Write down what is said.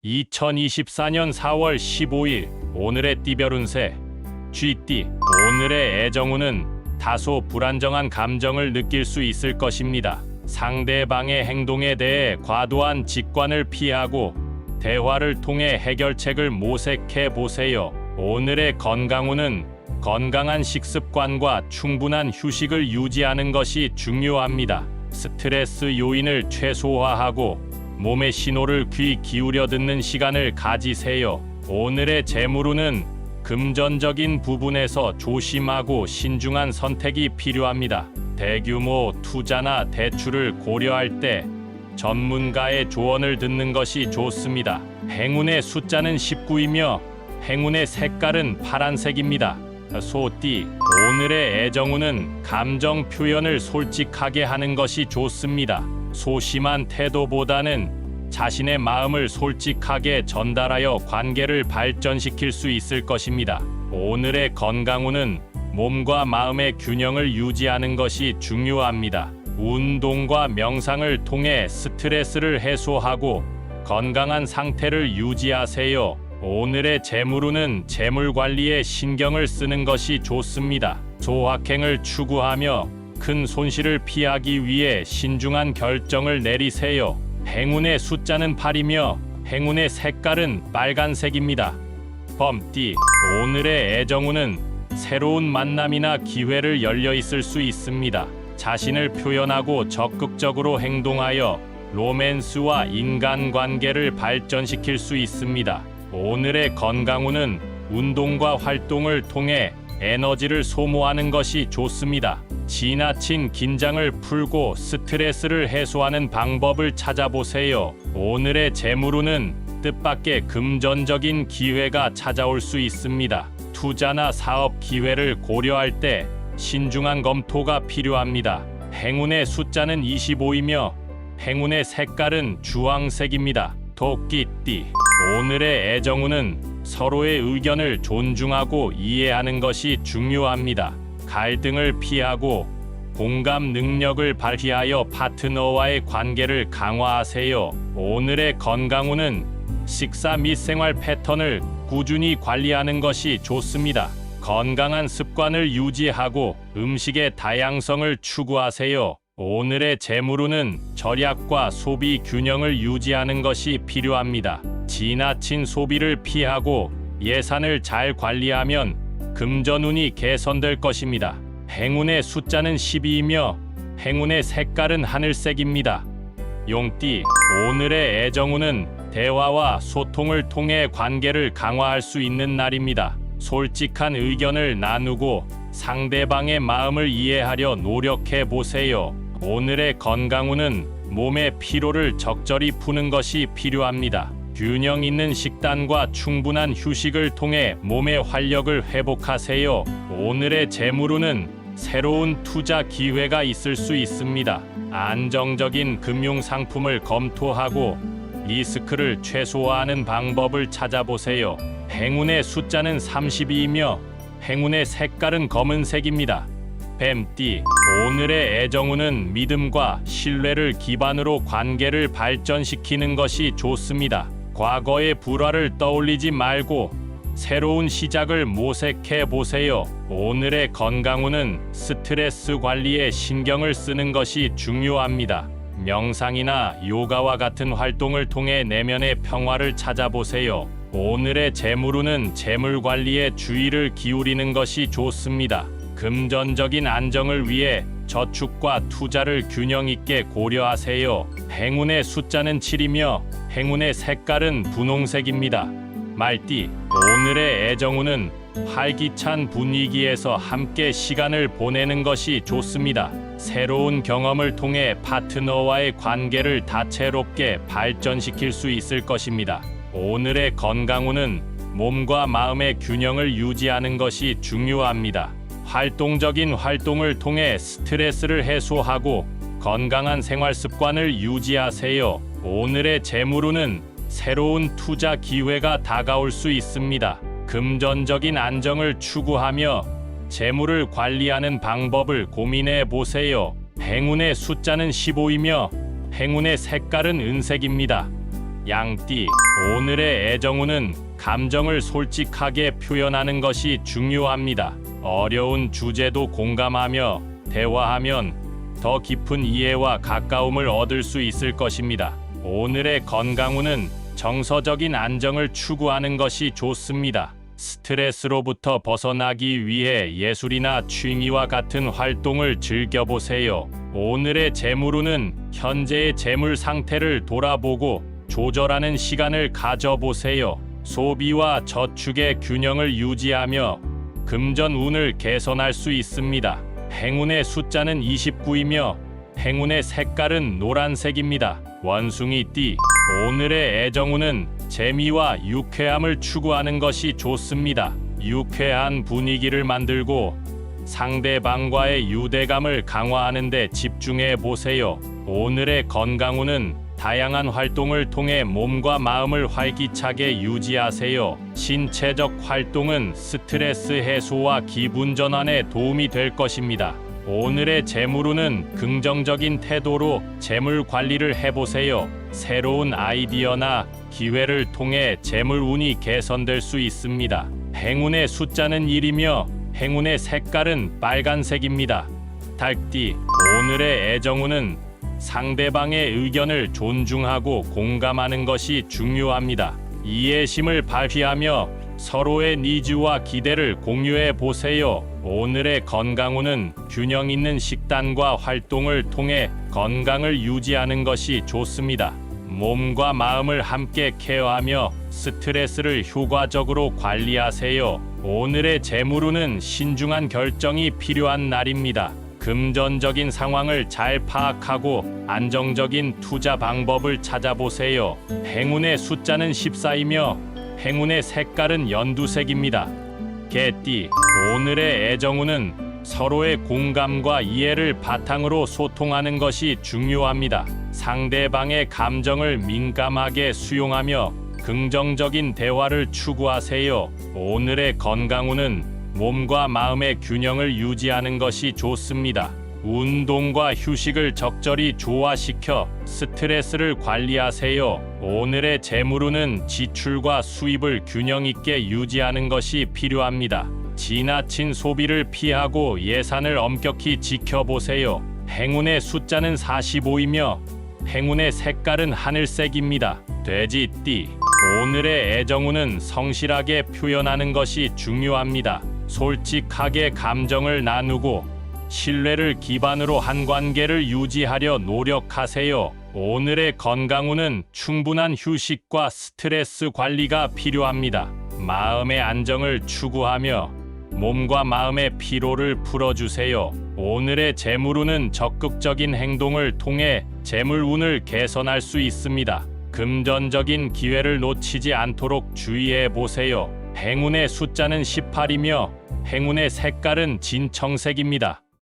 2024년 4월 15일 오늘의 띠별 운세 쥐띠. 오늘의 애정운은 다소 불안정한 감정을 느낄 수 있을 것입니다. 상대방의 행동에 대해 과도한 직관을 피하고 대화를 통해 해결책을 모색해 보세요. 오늘의 건강운은 건강한 식습관과 충분한 휴식을 유지하는 것이 중요합니다. 스트레스 요인을 최소화하고 몸의 신호를 귀 기울여 듣는 시간을 가지세요. 오늘의 재물운은 금전적인 부분에서 조심하고 신중한 선택이 필요합니다. 대규모 투자나 대출을 고려할 때 전문가의 조언을 듣는 것이 좋습니다. 행운의 숫자는 19이며 행운의 색깔은 파란색입니다. 소띠. 오늘의 애정운은 감정 표현을 솔직하게 하는 것이 좋습니다. 소심한 태도보다는 자신의 마음을 솔직하게 전달하여 관계를 발전시킬 수 있을 것입니다. 오늘의 건강운은 몸과 마음의 균형을 유지하는 것이 중요합니다. 운동과 명상을 통해 스트레스를 해소하고 건강한 상태를 유지하세요. 오늘의 재물운은 재물 관리에 신경을 쓰는 것이 좋습니다. 소확행을 추구하며 큰 손실을 피하기 위해 신중한 결정을 내리세요. 행운의 숫자는 8이며 행운의 색깔은 빨간색입니다. 범띠. 오늘의 애정운은 새로운 만남이나 기회를 열려 있을 수 있습니다. 자신을 표현하고 적극적으로 행동하여 로맨스와 인간관계를 발전시킬 수 있습니다. 오늘의 건강운은 운동과 활동을 통해 에너지를 소모하는 것이 좋습니다. 지나친 긴장을 풀고 스트레스를 해소하는 방법을 찾아보세요. 오늘의 재물운은 뜻밖의 금전적인 기회가 찾아올 수 있습니다. 투자나 사업 기회를 고려할 때 신중한 검토가 필요합니다. 행운의 숫자는 25이며 행운의 색깔은 주황색입니다. 토끼띠. 오늘의 애정운은 서로의 의견을 존중하고 이해하는 것이 중요합니다. 갈등을 피하고 공감 능력을 발휘하여 파트너와의 관계를 강화하세요. 오늘의 건강운은 식사 및 생활 패턴을 꾸준히 관리하는 것이 좋습니다. 건강한 습관을 유지하고 음식의 다양성을 추구하세요. 오늘의 재물운은 절약과 소비 균형을 유지하는 것이 필요합니다. 지나친 소비를 피하고 예산을 잘 관리하면 금전운이 개선될 것입니다. 행운의 숫자는 12이며 행운의 색깔은 하늘색입니다. 용띠. 오늘의 애정운은 대화와 소통을 통해 관계를 강화할 수 있는 날입니다. 솔직한 의견을 나누고 상대방의 마음을 이해하려 노력해 보세요. 오늘의 건강운은 몸의 피로를 적절히 푸는 것이 필요합니다. 균형 있는 식단과 충분한 휴식을 통해 몸의 활력을 회복하세요. 오늘의 재물운은 새로운 투자 기회가 있을 수 있습니다. 안정적인 금융 상품을 검토하고 리스크를 최소화하는 방법을 찾아보세요. 행운의 숫자는 32이며 행운의 색깔은 검은색입니다. 뱀띠. 오늘의 애정운은 믿음과 신뢰를 기반으로 관계를 발전시키는 것이 좋습니다. 과거의 불화를 떠올리지 말고 새로운 시작을 모색해 보세요. 오늘의 건강운은 스트레스 관리에 신경을 쓰는 것이 중요합니다. 명상이나 요가와 같은 활동을 통해 내면의 평화를 찾아보세요. 오늘의 재물운은 재물 관리에 주의를 기울이는 것이 좋습니다. 금전적인 안정을 위해 저축과 투자를 균형 있게 고려하세요. 행운의 숫자는 7이며 행운의 색깔은 분홍색입니다. 말띠. 오늘의 애정운은 활기찬 분위기에서 함께 시간을 보내는 것이 좋습니다. 새로운 경험을 통해 파트너와의 관계를 다채롭게 발전시킬 수 있을 것입니다. 오늘의 건강운은 몸과 마음의 균형을 유지하는 것이 중요합니다. 활동적인 활동을 통해 스트레스를 해소하고 건강한 생활 습관을 유지하세요. 오늘의 재물운은 새로운 투자 기회가 다가올 수 있습니다. 금전적인 안정을 추구하며 재물을 관리하는 방법을 고민해 보세요. 행운의 숫자는 15이며 행운의 색깔은 은색입니다. 양띠, 오늘의 애정운은 감정을 솔직하게 표현하는 것이 중요합니다. 어려운 주제도 공감하며 대화하면 더 깊은 이해와 가까움을 얻을 수 있을 것입니다. 오늘의 건강운은 정서적인 안정을 추구하는 것이 좋습니다. 스트레스로부터 벗어나기 위해 예술이나 취미와 같은 활동을 즐겨보세요. 오늘의 재물운은 현재의 재물 상태를 돌아보고 조절하는 시간을 가져보세요. 소비와 저축의 균형을 유지하며 금전운을 개선할 수 있습니다. 행운의 숫자는 29이며 행운의 색깔은 노란색입니다. 원숭이띠, 오늘의 애정운은 재미와 유쾌함을 추구하는 것이 좋습니다. 유쾌한 분위기를 만들고 상대방과의 유대감을 강화하는 데 집중해 보세요. 오늘의 건강운은 다양한 활동을 통해 몸과 마음을 활기차게 유지하세요. 신체적 활동은 스트레스 해소와 기분 전환에 도움이 될 것입니다. 오늘의 재물운은 긍정적인 태도로 재물 관리를 해보세요. 새로운 아이디어나 기회를 통해 재물운이 개선될 수 있습니다. 행운의 숫자는 1이며 행운의 색깔은 빨간색입니다. 닭띠, 오늘의 애정운은 상대방의 의견을 존중하고 공감하는 것이 중요합니다. 이해심을 발휘하며 서로의 니즈와 기대를 공유해 보세요. 오늘의 건강운은 균형 있는 식단과 활동을 통해 건강을 유지하는 것이 좋습니다. 몸과 마음을 함께 케어하며 스트레스를 효과적으로 관리하세요. 오늘의 재물운은 신중한 결정이 필요한 날입니다. 금전적인 상황을 잘 파악하고 안정적인 투자 방법을 찾아보세요. 행운의 숫자는 14이며 행운의 색깔은 연두색입니다. 개띠, 오늘의 애정운은 서로의 공감과 이해를 바탕으로 소통하는 것이 중요합니다. 상대방의 감정을 민감하게 수용하며 긍정적인 대화를 추구하세요. 오늘의 건강운은 몸과 마음의 균형을 유지하는 것이 좋습니다. 운동과 휴식을 적절히 조화시켜 스트레스를 관리하세요. 오늘의 재물운은 지출과 수입을 균형 있게 유지하는 것이 필요합니다. 지나친 소비를 피하고 예산을 엄격히 지켜보세요. 행운의 숫자는 45이며 행운의 색깔은 하늘색입니다. 돼지띠, 오늘의 애정운은 성실하게 표현하는 것이 중요합니다. 솔직하게 감정을 나누고 신뢰를 기반으로 한 관계를 유지하려 노력하세요. 오늘의 건강운은 충분한 휴식과 스트레스 관리가 필요합니다. 마음의 안정을 추구하며 몸과 마음의 피로를 풀어주세요. 오늘의 재물운은 적극적인 행동을 통해 재물운을 개선할 수 있습니다. 금전적인 기회를 놓치지 않도록 주의해 보세요. 행운의 숫자는 18이며 행운의 색깔은 진청색입니다.